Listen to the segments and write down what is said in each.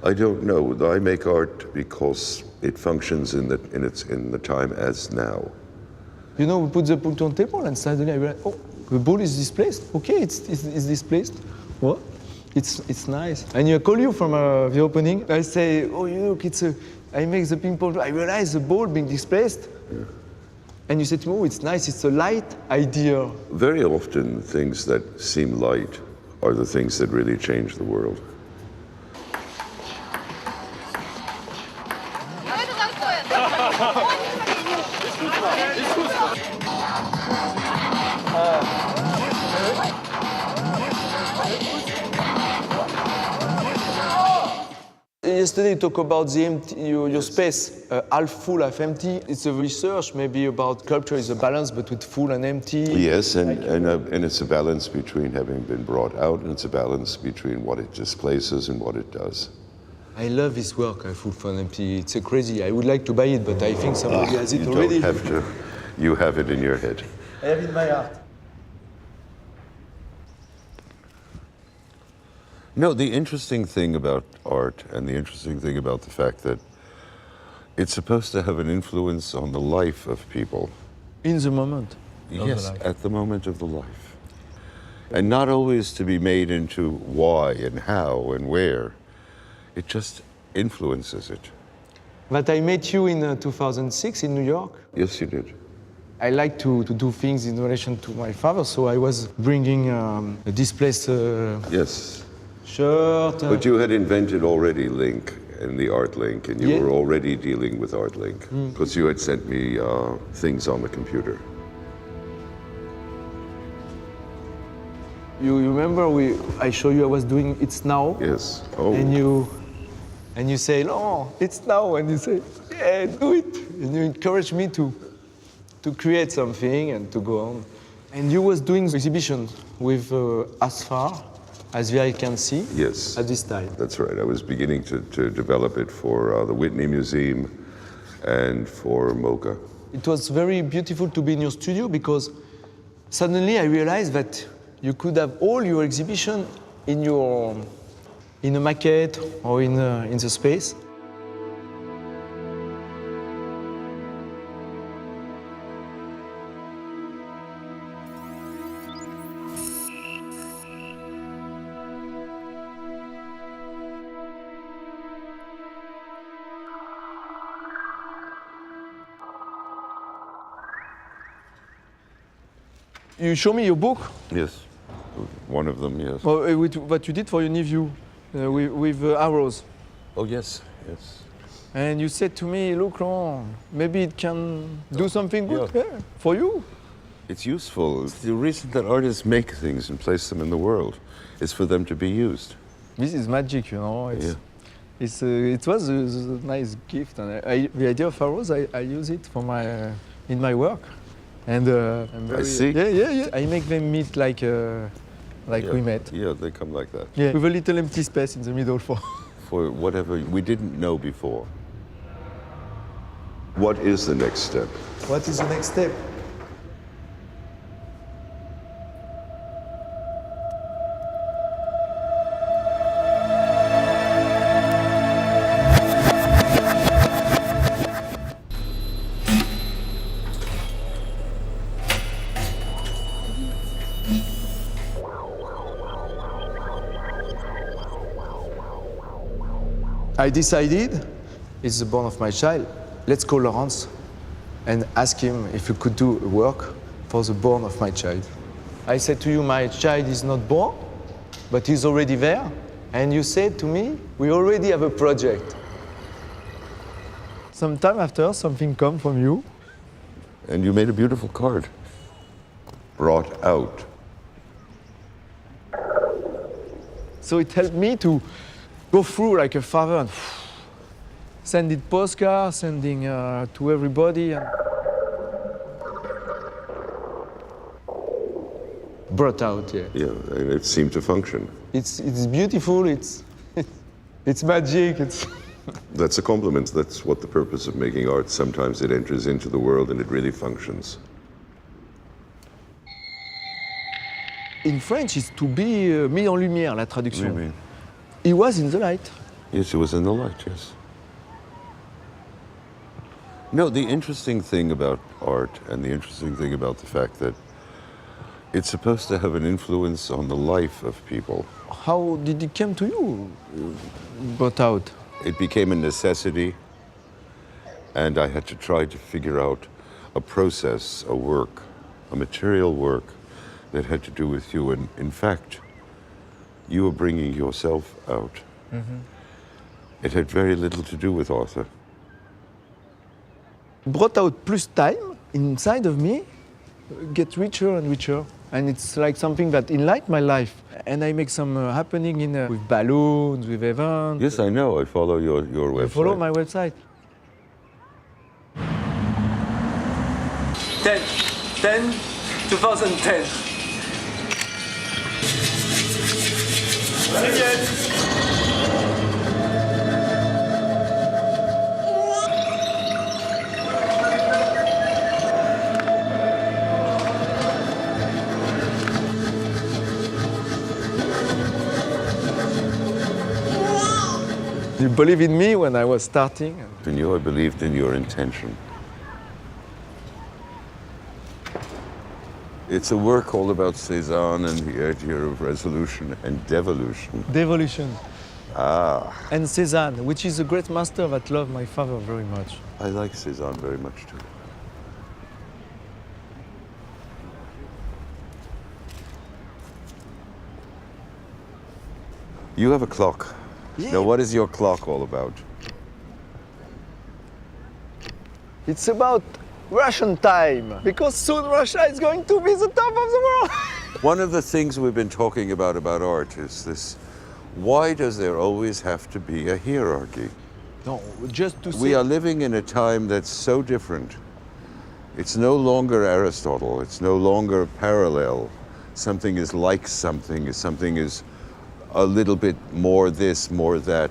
I don't know. I make art because it functions in the time as now. You know, we put the book on table and suddenly I realized, oh, the ball is displaced. Okay, it's displaced. What? It's nice. And I call you from the opening. I say, oh, you look, I make the ping pong. I realize the ball being displaced. Yeah. And you say to me, oh, it's nice. It's a light idea. Very often, things that seem light are the things that really change the world. Yesterday you talk about the empty, your space, half full, half empty. It's a research maybe about culture is a balance between full and empty. Yes, and it's a balance between having been brought out, and it's a balance between what it displaces and what it does. I love this work, Full, Fun, Empty. It's crazy. I would like to buy it, but I think somebody has it already. You don't have to. You have it in your head. I have it in my heart. No, the interesting thing about art and the interesting thing about the fact that it's supposed to have an influence on the life of people. In the moment. Yes, at the moment of the life. And not always to be made into why and how and where. It just influences it. But I met you in 2006 in New York. Yes, you did. I like to do things in relation to my father, so I was bringing a displaced yes. shirt. But you had invented already Link and the Art Link, and you were already dealing with Art Link, because you had sent me things on the computer. You remember I showed you I was doing It's Now? Yes. Oh. And you say, no, it's now. And you say, yeah, do it. And you encourage me to create something and to go on. And you was doing exhibition with As Far As the Eye Can See. Yes. At this time. That's right. I was beginning to develop it for the Whitney Museum and for MoCA. It was very beautiful to be in your studio because suddenly I realized that you could have all your exhibition in a maquette or in the space. You show me your book? Yes. One of them, yes. Well, with what you did for your nephew with arrows. Oh, yes, yes. And you said to me, look, Laurent, maybe it can do something good for you. It's useful. The reason that artists make things and place them in the world is for them to be used. This is magic, you know. It was a nice gift. And the idea of arrows, I use it for in my work. And I'm very, I see. Yeah. I make them meet like we met. Yeah, they come like that. Yeah, with a little empty space in the middle for whatever we didn't know before. What is the next step? What is the next step? I decided, it's the born of my child, let's call Laurence and ask him if he could do work for the born of my child. I said to you, my child is not born, but he's already there. And you said to me, we already have a project. Some time after, something come from you. And you made a beautiful card. Brought out. So it helped me to go through like a father and send it postcards, sending to everybody. And brought out, yeah. Yeah, and it seemed to function. It's beautiful, it's magic, That's a compliment. That's what the purpose of making art. Sometimes it enters into the world and it really functions. In French, it's to be mis en lumière, la traduction. Oui. He was in the light. Yes, it was in the light, yes. No, the interesting thing about art and the interesting thing about the fact that it's supposed to have an influence on the life of people. How did it come to you? Brought out. It became a necessity, and I had to try to figure out a process, a work, a material work that had to do with you. And in fact, you were bringing yourself out. It had very little to do with Arthur. Brought out plus time inside of me get richer and richer. And it's like something that enlightened my life. And I make some happening in with balloons, with events. Yes, I know. I follow your website. Follow my website. 2010. You believe in me when I was starting. In you, I believed in your intention. It's a work all about Cézanne and the idea of resolution and devolution. Devolution. Ah, And Cézanne, which is a great master that loved my father very much. I like Cézanne very much too. You have a clock. Yeah. Now, what is your clock all about? It's about Russian time, because soon Russia is going to be the top of the world. One of the things we've been talking about art is this: why does there always have to be a hierarchy? No, just to We are living in a time that's so different. It's no longer Aristotle, it's no longer parallel. Something is like something is a little bit more this, more that.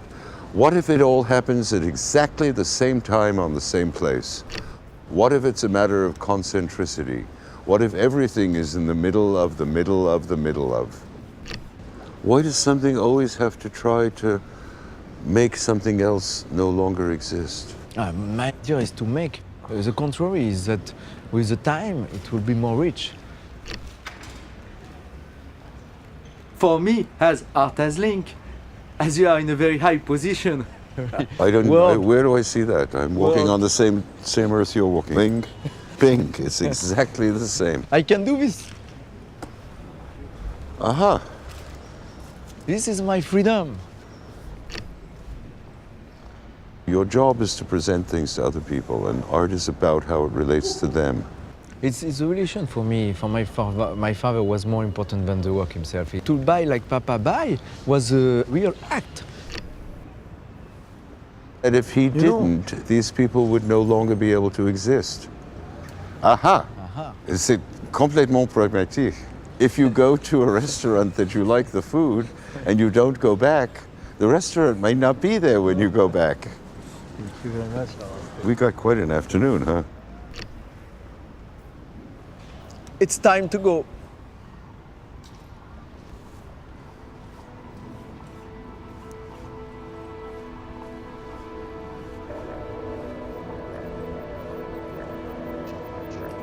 What if it all happens at exactly the same time on the same place? What if it's a matter of concentricity? What if everything is in the middle of the middle of the middle of? Why does something always have to try to make something else no longer exist? My idea is to make. The contrary is that with the time it will be more rich. For me, as art as link, as you are in a very high position. I don't. Well- Where do I see that? I'm walking Well- on the same earth you're walking. Bing, bing. It's exactly the same. I can do this. Aha. This is my freedom. Your job is to present things to other people, and art is about how it relates to them. It's a relation for me. For my father was more important than the work himself. To buy like Papa buy was a real act. And if he know- didn't, these people would no longer be able to exist. Aha. C'est complètement pragmatique. If you go to a restaurant that you like the food and you don't go back, the restaurant might not be there when you go back. Thank you very much. We got quite an afternoon, huh? It's time to go.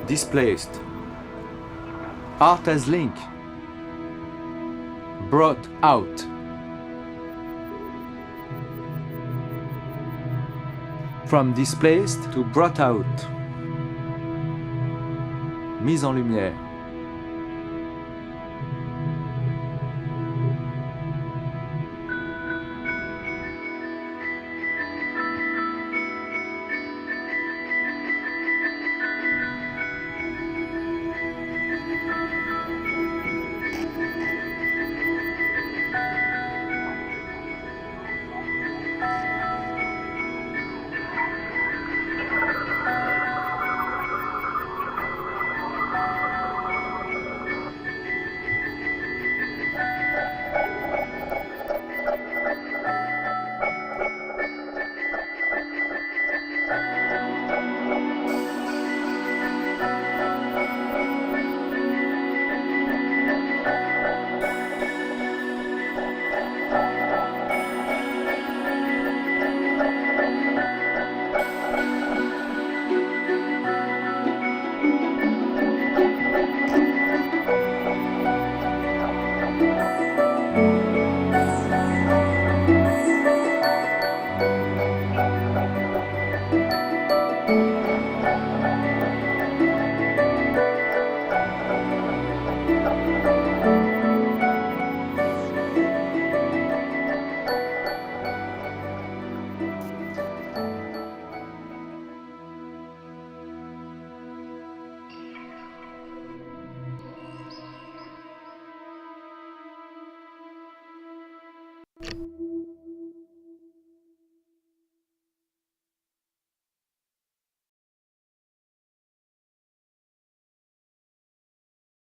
Displaced. Art as link. Brought out. From displaced to brought out. Mise en lumière.